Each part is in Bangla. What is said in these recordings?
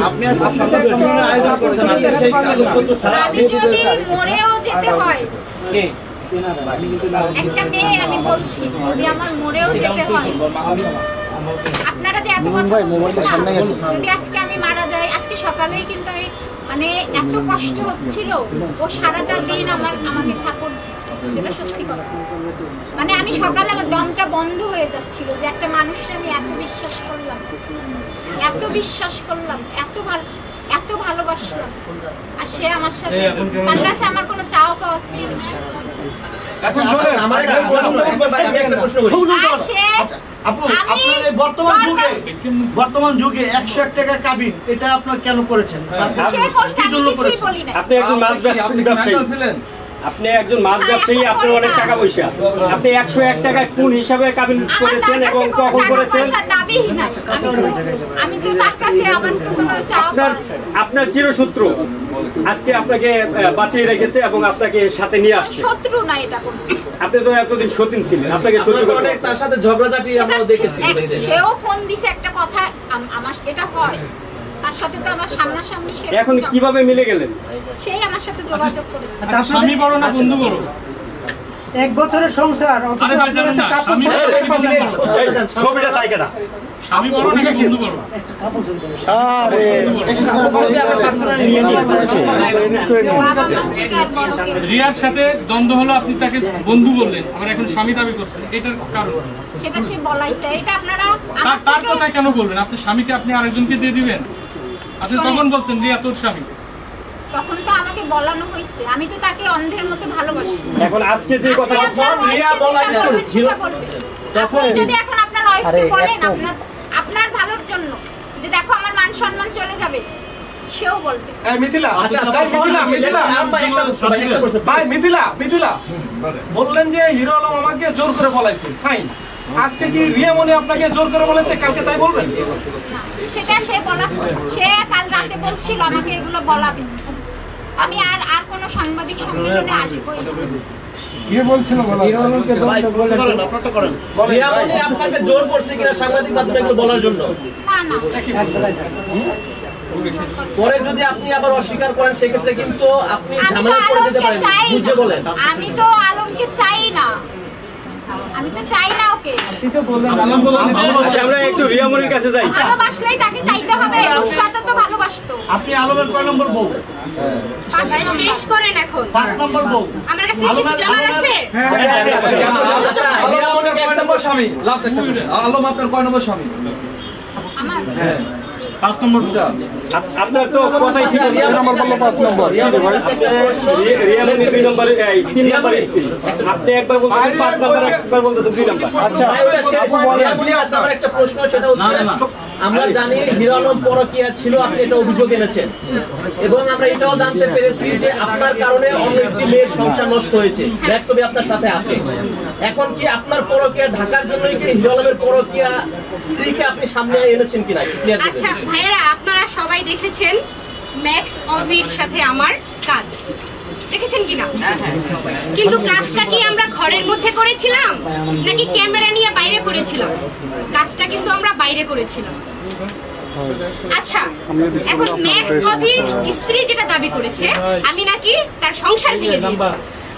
আপনি আয়োজন করেছেন, আমি যদি মরেও যেতে হয়, একটা মেয়ে আমি বলছি, যদি আমার মরেও যেতে হয়, আপনারা যে এত কথা বলছেন না, যদি আজকে আমি মারা যাই, আজকে সকালেই কিন্তু আমি মানে এত কষ্ট হচ্ছিল, ও সারাটা দিন আমাকে সাপোর্ট দিচ্ছে, যেটা সত্যি কথা। মানে আমি সকালে আমার দমটা বন্ধ হয়ে যাচ্ছিল যে একটা মানুষকে আমি এত বিশ্বাস করলাম, এত ভালোবাসলাম, আর সে আমার সাথে, তার কাছে আমার কোনো চাওয়া পাওয়া ছিল না। বর্তমান যুগে 101 টাকা কাবিন, এটা আপনার কেন করেছেন? আপনি একজন মাছ ব্যবসায়ী ছিলেন, আপনি একজন মাছ ব্যবসায়ী, আপনার অনেক টাকা পয়সা, আপনি 101 টাকা কোন হিসাবে কাবিন করেছেন এবং কখন করেছেন? আপনার চিরশত্রু আজকে আপনাকে বাঁচিয়ে রেখেছে এবং আপনাকে সাথে নিয়ে আসছে। শত্রু না এটা কোনো, আপনি তো এতদিন সতীন ছিলেন, আপনাকে শত্রু অনেক তার সাথে ঝগড়াঝাটি আমরা দেখেছি। সেও ফোন দিছে একটা কথা, আমার এটা হয়, তার সাথে তো আমার সামনাসামনি। এখন কিভাবে মিলে গেলেন? সেই আমার সাথে যোগাযোগ করেছে। স্বামী বড় না বন্ধু বড়? 1 বছরের সংসার, ছবিটা চাই কেনা? স্বামী বড় না বন্ধু বড়? রিয়ার সাথে দ্বন্দ্ব হলো, আপনি তাকে বন্ধু বললেন, আবার এখন স্বামী দাবি করছেন, এটার কারণ? সেটা সে বলাইছে, এটা আপনারা তার কথা কেন বলবেন? আপনার স্বামীকে আপনি আরেকজনকে দিয়ে দিবেন? আপনি তখন বলছেন রিয়া তোর স্বামী, তখন তো আমাকে বলানো হয়েছে, আমি তো তাকে অন্ধের মতো ভালোবাসি। এখন আজকে যে কথা রিয়া বলাইছে, তখন যদি এখন আপনার ওয়াইফকে বলেন আপনার ভালোর জন্য যে দেখো আমার মান সম্মান চলে যাবে, সেও বলবে। মিথিলা, মিথিলা বললেন যে হিরো আলম আমাকে জোর করে বলাইছে, ফাইন। আজকে কি রিয়া মনে আপনাকে জোর করে বলেছে, কালকে তাই বলবেন? সেটা সে কাল রাতে বলছিল আমাকে এগুলো বলাবে, আমি আর কোনো সাংবাদিক সম্মেলনে আসবো। আপনাকে জোর করছে কিনা সাংবাদিক মাধ্যমে এগুলো বলার জন্য? পরে যদি আপনি আবার অস্বীকার করেন, সেক্ষেত্রে কিন্তু আপনি ঝামেলায় পড়ে যেতে পারেন, বুঝে বলেন। আমি তো আলমকে চাই না, আমি তো চাই না ওকে। আমরা একটু রিয়ামনির কাছে যাই। ভালোবাসলেই তাকে চাইতে হবে, উৎসাহটা তো ভালোবাসতো। আপনি আলমের কয় নম্বর বউ? শেষ করেন এখন। 5 নম্বর বউ। আমার কাছে কিছু জানার আছে? আলমের কয় নম্বর স্বামী? লাস্ট একটা প্রশ্ন, আলম আপনার কয় নম্বর স্বামী? আমার 5 নম্বরটা। আপনার তো কথাই ছিল 5 নম্বর বললো, 5 নম্বর রিয়ামনি 2 নম্বর, 3 নম্বর স্ত্রী। আপনি একবার বলতেছেন 5 নম্বর, একবার বলতেছেন 2 নম্বর। আচ্ছা, আমার একটা প্রশ্ন, সেটা হচ্ছে আমরা জানি হিরো আলম পরকীয়া ছিল, আপনি এটা অভিযোগ এনেছেন, এবং আমরা এটাও জানতে পেরেছি যে আপনার কারণে অন্য একটি মেয়ের সংসার নষ্ট হয়েছে, ছবি আপনার সাথে আছে। এখন কি আপনার পরকীয়া ঢাকার জন্যই কি হিরো আলমের পরকীয়া স্ত্রীকে আপনি সামনে এনেছেন কিনা? আচ্ছা ভাইয়েরা, আপনারা সবাই দেখেছেন ম্যাক্স অভির সাথে আমার কাজ, দেখেছেন কিনা? কিন্তু কাজটা কি আমরা ঘরের মধ্যে করেছিলাম নাকি ক্যামেরা নিয়ে বাইরে করেছিলাম? কাজটা কিন্তু আমরা বাইরে করেছিলাম। আচ্ছা, এখন ম্যাক্স অভির স্ত্রী যেটা দাবি করেছে আমি নাকি তার সংসার ভেঙে দিয়েছি।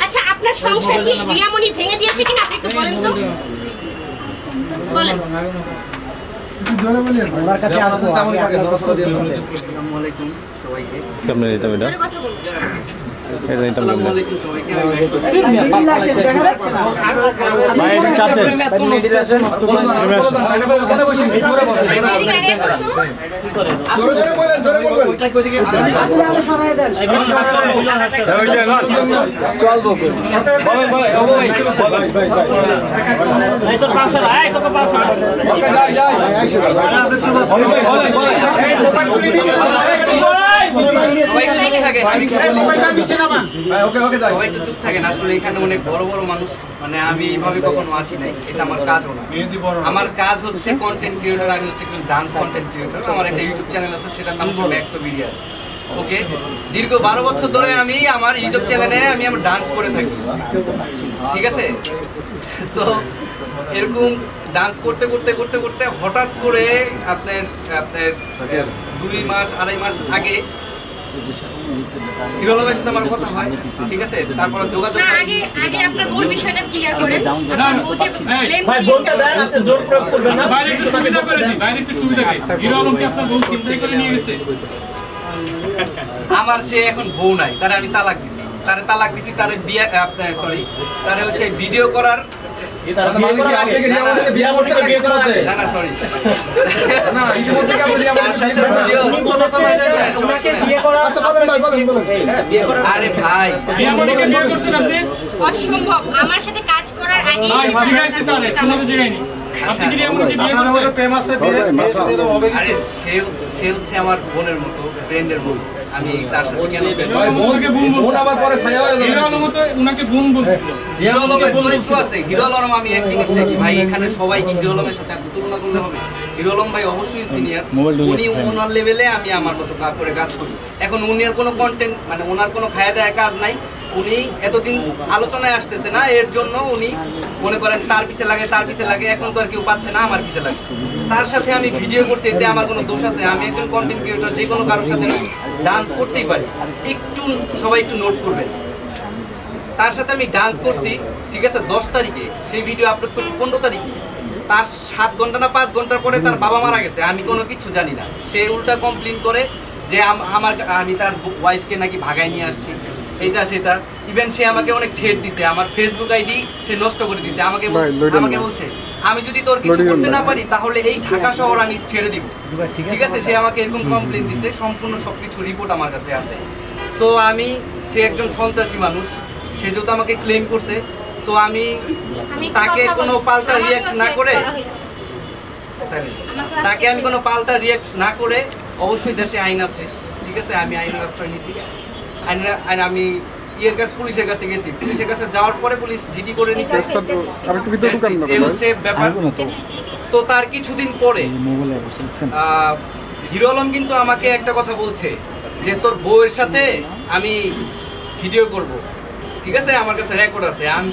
আচ্ছা, আপনার সংসার কি রিয়ামনি ভেঙে দিয়েছে কিনা আপনি একটু বলেন তো, বলেন। আমার কাছে আসবো, আমি আপনার কথা দিয়ে আসসালামু আলাইকুম সবাইকে। কেমন এটা কথা বলুন। আসসালামু আলাইকুম সবাইকে। সবাই একটু চুপ থাকেন, আসলে এখানে অনেক বড় বড় মানুষ, মানে আমি এইভাবে কখনো আসি নাই, এটা আমার কাজও না। আমার কাজ হচ্ছে কন্টেন্ট ক্রিয়েটর, আমি হচ্ছে ডান্স কন্টেন্ট ক্রিয়েটর। আমার একটা ইউটিউব চ্যানেল আছে, সেটার নাম হচ্ছে ম্যাক্স ভিডিও আছে। ওকে, দীর্ঘ 12 বছর ধরে আমি আমার ইউটিউব চ্যানেলে আমি ডান্স করে থাকি, ঠিক আছে? সো এরকম ডান্স করতে করতে করতে করতে হঠাৎ করে আপনার 2 মাস 2.5 মাস আগে হিরো আলমের সাথে আমার কথা হয়, ঠিক আছে? তারপর যোগাযোগ না, আগে আপনার মূল বিষয়টা ক্লিয়ার করেন। ভাই বলতে দেন, আপনি জোর প্রয়োগ করবেন না। বাইরে একটু সুবিধা করে দিই, বাইরে একটু সুবিধা করে। হিরো আলমকে আপনার বউ চিন্তাই করে নিয়ে গেছে। আমার সে এখন বউ নাই, তারে আমি তালাক দিছি, তারে বিয়ে আপনার সরি তারে হচ্ছে ভিডিও করার আরে ভাই রিয়ামনিকে বিয়ে করছেন আপনি? অসম্ভব, আমার সাথে কাজ করার আগে ভাই ঠিক আছে, তাহলে কোনো জায়গায় নেই। আপনি কি রিয়ামনিকে বিয়ে করছেন? আরে সে হচ্ছে আমার বোনের মতো, ফ্রেন্ডের মতো। আমি তার সাথে কেন হিরো আলম তো উনাকে বোন বলছিল। হিরো আলমের বন্ধুত্ব আছে। হিরো আলম আমি এক জিনিস দেখি ভাই, এখানে সবাই কি হিরো আলমের সাথে এত তুলনা করলে হবে? হিরো আলম ভাই অবশ্যই সিনিয়র, উনি ওনার লেভেলে, আমি আমার মতো কাজ করে কাজ করি। এখন উনার কোনো কন্টেন্ট মানে ওনার কোনো খায়া দেয়া কাজ নাই, উনি এতদিন আলোচনায় আসতেছে না, এর জন্য উনি মনে করেন তার পিছে লাগে। এখন তো আর কেউ পাচ্ছে না, আমার পিছে লাগছে। তার সাথে আমি ভিডিও করছি, এতে আমার কোনো দোষ আছে? আমি একজন কন্টেন্ট ক্রিয়েটর, যে কোনো কারোর সাথে ডান্স করতেই পারি। সবাই একটু নোট করবেন, তার সাথে আমি ডান্স করছি, ঠিক আছে? 10 তারিখে সেই ভিডিও আপলোড করছি 15 তারিখে। তার 7 ঘন্টা না 5 ঘন্টার পরে তার বাবা মারা গেছে, আমি কোনো কিছু জানি না। সে উল্টা কমপ্লেন করে যে আমি তার ওয়াইফকে নাকি ভাগায় নিয়ে আসছি, এটা সেটা। ইভেন সে আমাকে অনেক ঠেট দিছে, আমার ফেসবুক আইডি সে নষ্ট করে দিছে। আমাকে বলছে আমি যদি তোর কিছু করতে না পারি তাহলে এই ঢাকা শহর আমি ছেড়ে দিব, ঠিক আছে? সে আমাকে এরকম কমপ্লেন দিছে, সম্পূর্ণ সবকিছু রিপোর্ট আমার কাছে আছে। সো সে একজন সন্ত্রাসী মানুষ, সে যেহেতু আমাকে ক্লেম করছে, সো আমি তাকে কোনো পাল্টা রিয়াক্ট না করে অবশ্যই দেশে আইন আছে, ঠিক আছে? আমি আইনের আশ্রয় নিছি। আমি পুলিশের কাছে গেছি, পুলিশের কাছে যাওয়ার পরে পুলিশ জিডি করে নিছে। এই হচ্ছে ব্যাপার। তো তার কিছুদিন পরে হিরো আলম কিন্তু আমাকে একটা কথা বলছে যে তোর বউয়ের সাথে আমি ভিডিও করব, ঠিক আছে? আমার কাছে রেকর্ড আছে। আমি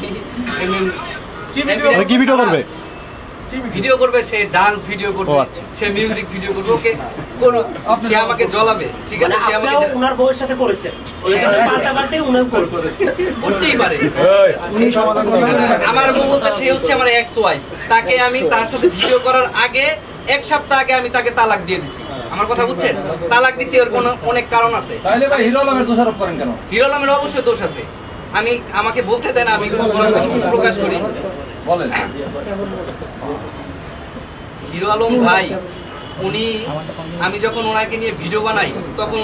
কি ভিডিও করবে? ভিডিও করবে, সে ডান্স ভিডিও করবে, সে মিউজিক ভিডিও করবে, ওকে করুক, সে আমাকে জ্বলাবে, ঠিক আছে? সে আমাকে ওনার বউয়ের সাথে করেছেন, পাল্টাপাল্টি উনিও করতেই পারে। আমার বউ বলতে সে হচ্ছে আমার এক্স ওয়াইফ, তাকে আমি তার সাথে ভিডিও করার আগে 1 সপ্তাহ আগে আমি তাকে তালাক দিয়ে দিছি। আমার কথা বুঝছেন? তালাক দিতে ওর কোনো অনেক কারণ আছে। তাহলে ভাই হিরো আলমের দোষারোপ করেন কেন? হিরো আলমের অবশ্যই দোষ আছে, আমাকে বলতে দেন, আমি প্রকাশ করি। বলেন। হিরো আলম ভাই, আমি যখন ওনাকে নিয়ে ভিডিও বানাই তখন